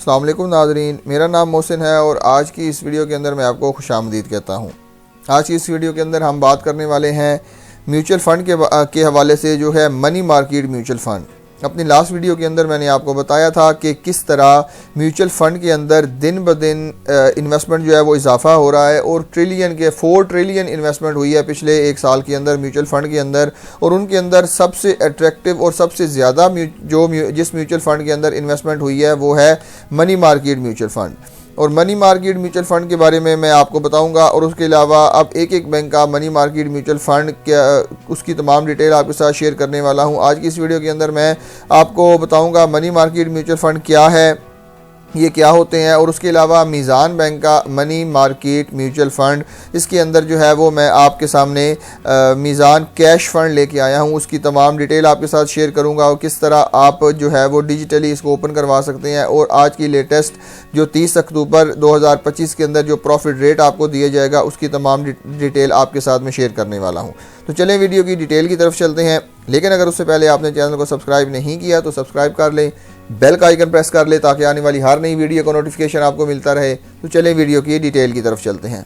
अस्सलाम वालेकुम नाज़रीन, मेरा नाम मोहसिन है और आज की इस वीडियो के अंदर मैं आपको खुशामदीद कहता हूँ। आज की इस वीडियो के अंदर हम बात करने वाले हैं म्यूचुअल फ़ंड के हवाले से, जो है मनी मार्केट म्यूचुअल फ़ंड। अपनी लास्ट वीडियो के अंदर मैंने आपको बताया था कि किस तरह म्यूचुअल फ़ंड के अंदर दिन ब दिन इन्वेस्टमेंट जो है वो इजाफा हो रहा है और 4 ट्रिलियन इन्वेस्टमेंट हुई है पिछले एक साल के अंदर म्यूचुअल फ़ंड के अंदर। और उनके अंदर सबसे अट्रैक्टिव और सबसे ज़्यादा जिस म्यूचुअल फ़ंड के अंदर इन्वेस्टमेंट हुई है वो है मनी मार्केट म्यूचुअल फ़ंड। और मनी मार्केट म्यूचुअल फ़ंड के बारे में मैं आपको बताऊंगा और उसके अलावा अब एक बैंक का मनी मार्केट म्यूचुअल फ़ंड क्या उसकी तमाम डिटेल आपके साथ शेयर करने वाला हूं। आज की इस वीडियो के अंदर मैं आपको बताऊंगा मनी मार्केट म्यूचुअल फ़ंड क्या है, ये क्या होते हैं, और उसके अलावा मीज़ान बैंक का मनी मार्केट म्यूचुअल फ़ंड, इसके अंदर जो है वो मैं आपके सामने मीज़ान कैश फ़ंड लेके आया हूँ। उसकी तमाम डिटेल आपके साथ शेयर करूँगा और किस तरह आप जो है वो डिजिटली इसको ओपन करवा सकते हैं। और आज की लेटेस्ट जो 30 अक्टूबर 2025 के अंदर जो प्रॉफिट रेट आपको दिया जाएगा उसकी तमाम डिटेल आपके साथ में शेयर करने वाला हूँ। तो चलें वीडियो की डिटेल की तरफ चलते हैं, लेकिन अगर उससे पहले आपने चैनल को सब्सक्राइब नहीं किया तो सब्सक्राइब कर लें, बेल का आइकन प्रेस कर ले ताकि आने वाली हर नई वीडियो का नोटिफिकेशन आपको मिलता रहे। तो चलें वीडियो की डिटेल की तरफ चलते हैं।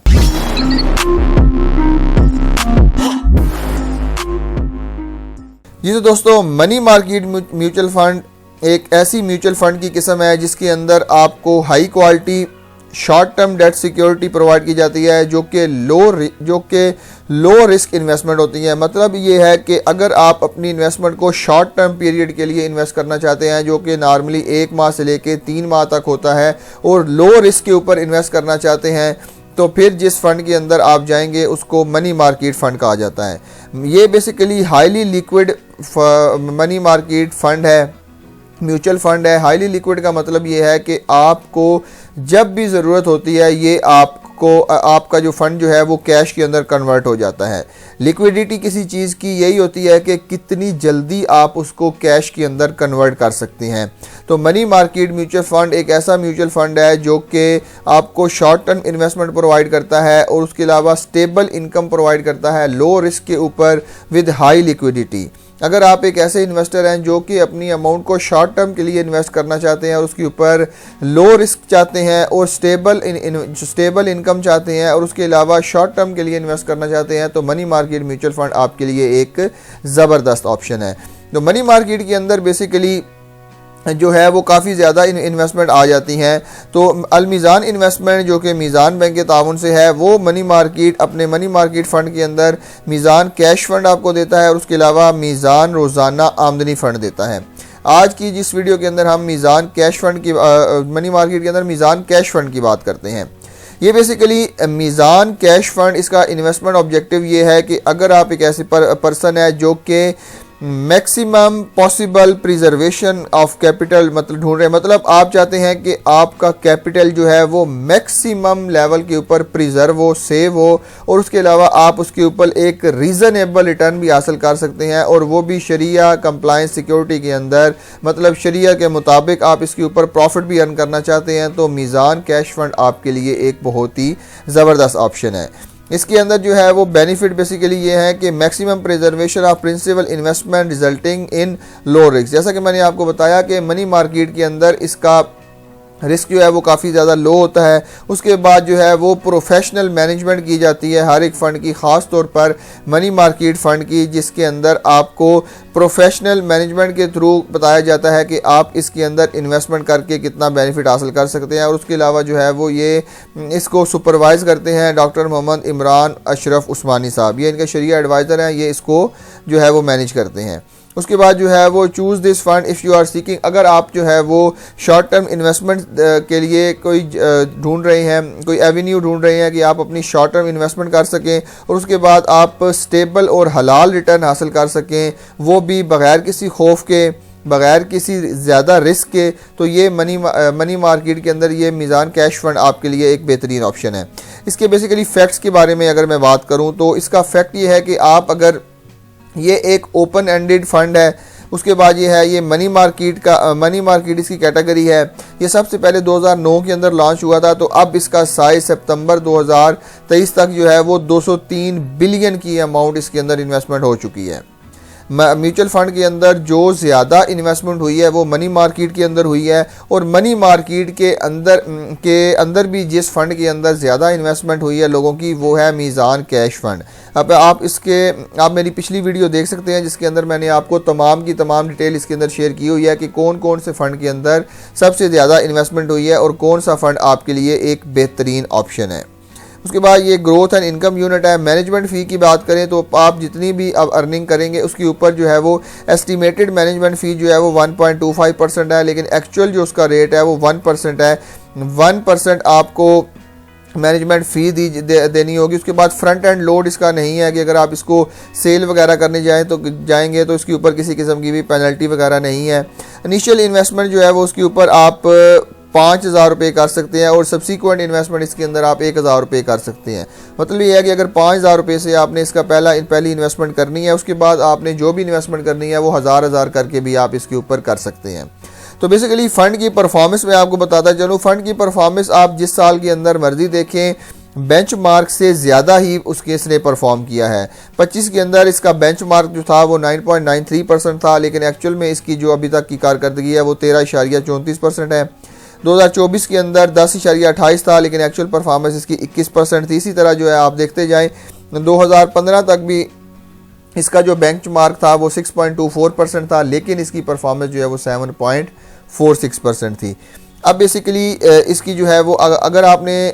जी तो दोस्तों, मनी मार्केट म्यूचुअल फ़ंड एक ऐसी म्यूचुअल फ़ंड की किस्म है जिसके अंदर आपको high quality short term debt security provide की जाती है जो कि लो रिस्क इन्वेस्टमेंट होती है। मतलब ये है कि अगर आप अपनी इन्वेस्टमेंट को शॉर्ट टर्म पीरियड के लिए इन्वेस्ट करना चाहते हैं, जो कि नॉर्मली 1 माह से लेके 3 माह तक होता है, और लो रिस्क के ऊपर इन्वेस्ट करना चाहते हैं, तो फिर जिस फ़ंड के अंदर आप जाएंगे उसको मनी मार्केट फ़ंड कहा जाता है। ये basically highly liquid money market fund है, म्यूचुअल फ़ंड है। हाईली लिक्विड का मतलब ये है कि आपको जब भी ज़रूरत होती है ये आपका जो फ़ंड जो है वो कैश के अंदर कन्वर्ट हो जाता है। लिक्विडिटी किसी चीज़ की यही होती है कि कितनी जल्दी आप उसको कैश के अंदर कन्वर्ट कर सकते हैं। तो मनी मार्केट म्यूचुअल फ़ंड एक ऐसा म्यूचुअल फ़ंड है जो कि आपको शॉर्ट टर्म इन्वेस्टमेंट प्रोवाइड करता है और उसके अलावा स्टेबल इनकम प्रोवाइड करता है लो रिस्क के ऊपर विद हाई लिक्विडिटी। अगर आप एक ऐसे इन्वेस्टर हैं जो कि अपनी अमाउंट को शॉर्ट टर्म के लिए इन्वेस्ट करना चाहते हैं और उसके ऊपर लो रिस्क चाहते हैं और स्टेबल इनकम चाहते हैं और उसके अलावा शॉर्ट टर्म के लिए इन्वेस्ट करना चाहते हैं, तो मनी मार्केट म्यूचुअल फ़ंड आपके लिए एक ज़बरदस्त ऑप्शन है। तो मनी मार्केट के अंदर बेसिकली जो है वो काफ़ी ज़्यादा इन्वेस्टमेंट आ जाती हैं। तो अलमीज़ान इन्वेस्टमेंट जो कि मीज़ान बैंक के ताउन से है, वो अपने मनी मार्केट फ़ंड के अंदर मीज़ान कैश फ़ंड आपको देता है और उसके अलावा मीज़ान रोज़ाना आमदनी फ़ंड देता है। आज की जिस वीडियो के अंदर हम मीज़ान कैश फ़ंड की मनी मार्केट के अंदर मीज़ान कैश फ़ंड की बात करते हैं। ये बेसिकली मीज़ान कैश फ़ंड, इसका इन्वेस्टमेंट ऑब्जेक्टिव ये है कि अगर आप एक ऐसे पर्सन है जो कि maximum possible preservation of capital मतलब ढूंढ रहे हैं, मतलब आप चाहते हैं कि आपका कैपिटल जो है वो मैक्सिमम लेवल के ऊपर प्रिजर्व हो, सेव हो, और उसके अलावा आप उसके ऊपर एक रीज़नेबल रिटर्न भी हासिल कर सकते हैं, और वो भी शरिया कंप्लायंस सिक्योरिटी के अंदर, मतलब शरिया के मुताबिक आप इसके ऊपर प्रॉफिट भी अर्न करना चाहते हैं, तो मीज़ान कैश फ़ंड आपके लिए एक बहुत ही ज़बरदस्त ऑप्शन है। इसके अंदर जो है वो बेनिफिट बेसिकली ये है कि maximum preservation of principal investment resulting in low risk. जैसा कि मैंने आपको बताया कि मनी मार्केट के अंदर इसका रिस्क जो है वो काफ़ी ज़्यादा लो होता है। उसके बाद जो है वो प्रोफेशनल मैनेजमेंट की जाती है हर एक फ़ंड की, ख़ास तौर पर मनी मार्केट फ़ंड की, जिसके अंदर आपको प्रोफेशनल मैनेजमेंट के थ्रू बताया जाता है कि आप इसके अंदर इन्वेस्टमेंट करके कितना बेनिफिट हासिल कर सकते हैं। और उसके अलावा जो है वो ये इसको सुपरवाइज़ करते हैं डॉक्टर मोहम्मद इमरान अशरफ उस्मानी साहब, ये इनके शरिया एडवाइज़र हैं, ये इसको जो है वो मैनेज करते हैं। उसके बाद जो है वो choose this fund if you are seeking, अगर आप जो है वो शॉर्ट टर्म इन्वेस्टमेंट के लिए कोई ढूंढ रहे हैं, कोई एवेन्यू ढूंढ रहे हैं कि आप अपनी शॉर्ट टर्म इन्वेस्टमेंट कर सकें और उसके बाद आप स्टेबल और हलाल रिटर्न हासिल कर सकें, वो भी बग़ैर किसी खौफ के, बग़ैर किसी ज़्यादा रिस्क के, तो ये मनी मार्केट के अंदर ये मीज़ान कैश फ़ंड आपके लिए एक बेहतरीन ऑप्शन है। इसके बेसिकली फ़ैक्ट्स के बारे में अगर मैं बात करूँ तो इसका फैक्ट ये है कि आप अगर ये एक ओपन एंडेड फंड है, उसके बाद ये है ये मनी मार्केट इसकी कैटेगरी है। ये सबसे पहले 2009 के अंदर लॉन्च हुआ था, तो अब इसका साइज सितंबर 2023 तक जो है वो 203 बिलियन की अमाउंट इसके अंदर इन्वेस्टमेंट हो चुकी है। म्यूचुअल फ़ंड के अंदर जो ज़्यादा इन्वेस्टमेंट हुई है वो मनी मार्केट के अंदर हुई है, और मनी मार्केट के अंदर भी जिस फ़ंड के अंदर ज़्यादा इन्वेस्टमेंट हुई है लोगों की वो है मीज़ान कैश फ़ंड। अब आप मेरी पिछली वीडियो देख सकते हैं जिसके अंदर मैंने आपको तमाम की तमाम डिटेल इसके अंदर शेयर की हुई है कि कौन कौन से फ़ंड के अंदर सबसे ज़्यादा इन्वेस्टमेंट हुई है और कौन सा फ़ंड आपके लिए एक बेहतरीन ऑप्शन है। उसके बाद ये ग्रोथ एंड इनकम यूनिट है। मैनेजमेंट फ़ी की बात करें तो आप जितनी भी अब अर्निंग करेंगे उसके ऊपर जो है वो एस्टिमेटेड मैनेजमेंट फ़ी जो है वो 1.25% है, लेकिन एक्चुअल जो उसका रेट है वो 1% है। 1% आपको मैनेजमेंट फ़ी देनी होगी। उसके बाद फ्रंट एंड लोड इसका नहीं है कि अगर आप इसको सेल वगैरह करने जाएंगे तो इसके ऊपर किसी किस्म की भी पेनल्टी वगैरह नहीं है। इनिशियल इन्वेस्टमेंट जो है वो उसके ऊपर आप 5,000 रुपये कर सकते हैं और सब्सिक्वेंट इन्वेस्टमेंट इसके अंदर आप 1,000 रुपये कर सकते हैं। मतलब ये है कि अगर 5,000 रुपये से आपने इसका पहली इन्वेस्टमेंट करनी है, उसके बाद आपने जो भी इन्वेस्टमेंट करनी है वो हज़ार करके भी आप इसके ऊपर कर सकते हैं। तो बेसिकली फ़ंड की परफॉर्मेंस मैं आपको बताता चलूँ। फ़ंड की परफॉर्मेंस आप जिस साल के अंदर मर्जी देखें, बेंचमार्क से ज़्यादा ही इसने परफॉर्म किया है। 25 के अंदर इसका बेंचमार्क जो था वो 9.93% था, लेकिन एक्चुअल में इसकी जो अभी तक की कारकर्दगी है वो 13.34% है। 2024 के अंदर 10.28 था, लेकिन एक्चुअल परफॉर्मेंस इसकी 21% थी। इसी तरह जो है आप देखते जाएं 2015 तक भी इसका जो बेंचमार्क था वो 6.24% था, लेकिन इसकी परफॉर्मेंस जो है वो 7.46% थी। अब बेसिकली इसकी जो है वो अगर आपने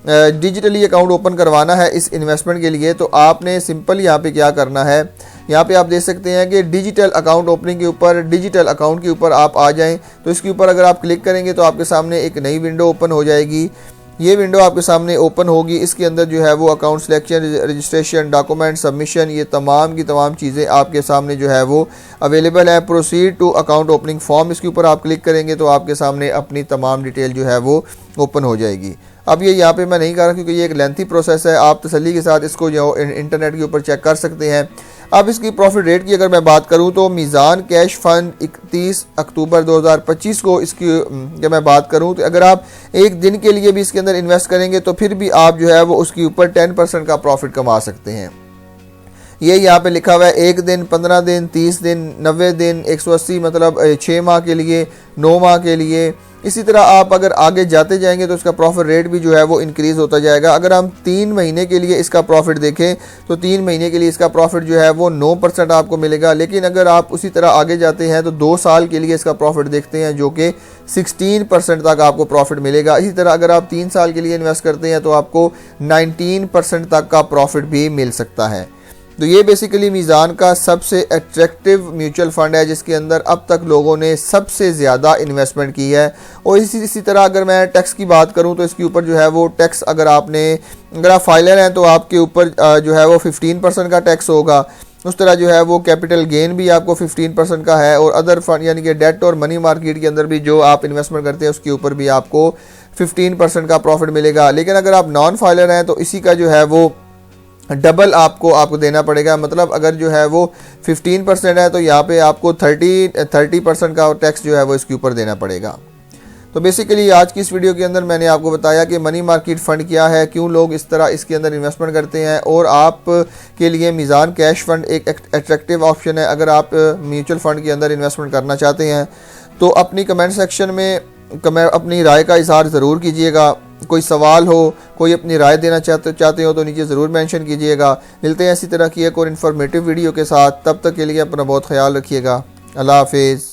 डिजिटली अकाउंट ओपन करवाना है इस इन्वेस्टमेंट के लिए तो आपने सिंपल यहाँ पे क्या करना है, यहाँ पे आप देख सकते हैं कि डिजिटल अकाउंट ओपनिंग के ऊपर डिजिटल अकाउंट के ऊपर आप आ जाएं तो इसके ऊपर अगर आप क्लिक करेंगे तो आपके सामने एक नई विंडो ओपन हो जाएगी। ये विंडो आपके सामने ओपन होगी। इसके अंदर जो है वो account selection, registration, document submission, ये तमाम की तमाम चीज़ें आपके सामने जो है वो अवेलेबल है। Proceed to account opening form, इसके ऊपर आप क्लिक करेंगे तो आपके सामने अपनी तमाम डिटेल जो है वो ओपन हो जाएगी। अब ये यहाँ पे मैं नहीं कर रहा क्योंकि ये एक लेंथी प्रोसेस है, आप तसल्ली के साथ इसको जो इंटरनेट के ऊपर चेक कर सकते हैं। अब इसकी प्रॉफिट रेट की अगर मैं बात करूं तो मीज़ान कैश फ़ंड 31 अक्टूबर 2025 को इसकी जब मैं बात करूं तो अगर आप एक दिन के लिए भी इसके अंदर इन्वेस्ट करेंगे तो फिर भी आप जो है वो उसके ऊपर 10% का प्रॉफिट कमा सकते हैं। ये यहाँ पे लिखा हुआ है 1 दिन, 15 दिन, 30 दिन, 90 दिन, 180, मतलब 6 माह के लिए, 9 माह के लिए। इसी तरह आप अगर आगे जाते जाएंगे तो इसका प्रॉफिट रेट भी जो है वो इंक्रीज़ होता जाएगा। अगर हम 3 महीने के लिए इसका प्रॉफिट देखें तो 3 महीने के लिए इसका प्रॉफिट जो है वो 9% आपको मिलेगा, लेकिन अगर आप उसी तरह आगे जाते हैं तो 2 साल के लिए इसका प्रॉफिट देखते हैं जो कि 16% तक आपको प्रॉफिट मिलेगा। इसी तरह अगर आप 3 साल के लिए इन्वेस्ट करते हैं तो आपको 19% तक का प्रॉफिट भी मिल सकता है। तो ये बेसिकली मीज़ान का सबसे अट्रैक्टिव म्यूचुअल फ़ंड है जिसके अंदर अब तक लोगों ने सबसे ज़्यादा इन्वेस्टमेंट की है। और इसी तरह अगर मैं टैक्स की बात करूं तो इसके ऊपर जो है वो टैक्स अगर आप फाइलर हैं तो आपके ऊपर जो है वो 15% का टैक्स होगा। उस तरह जो है वो कैपिटल गेन भी आपको 15% का है, और अदर फंड यानी कि डेट और मनी मार्केट के अंदर भी जो आप इन्वेस्टमेंट करते हैं उसके ऊपर भी आपको 15% का प्रॉफिट मिलेगा। लेकिन अगर आप नॉन फाइलर हैं तो इसी का जो है वो डबल आपको देना पड़ेगा। मतलब अगर जो है वो 15% है तो यहाँ पे आपको 30% का टैक्स जो है वो इसके ऊपर देना पड़ेगा। तो बेसिकली आज की इस वीडियो के अंदर मैंने आपको बताया कि मनी मार्केट फ़ंड क्या है, क्यों लोग इस तरह इसके अंदर इन्वेस्टमेंट करते हैं, और आप के लिए मीज़ान कैश फ़ंड एक अट्रैक्टिव ऑप्शन है। अगर आप म्यूचुअल फ़ंड के अंदर इन्वेस्टमेंट करना चाहते हैं तो अपनी कमेंट सेक्शन में अपनी राय का इज़हार ज़रूर कीजिएगा। कोई सवाल हो, कोई अपनी राय देना चाहते हो तो नीचे ज़रूर मेंशन कीजिएगा। मिलते हैं इसी तरह की एक और इन्फॉर्मेटिव वीडियो के साथ, तब तक के लिए अपना बहुत ख्याल रखिएगा। अल्लाह हाफिज़।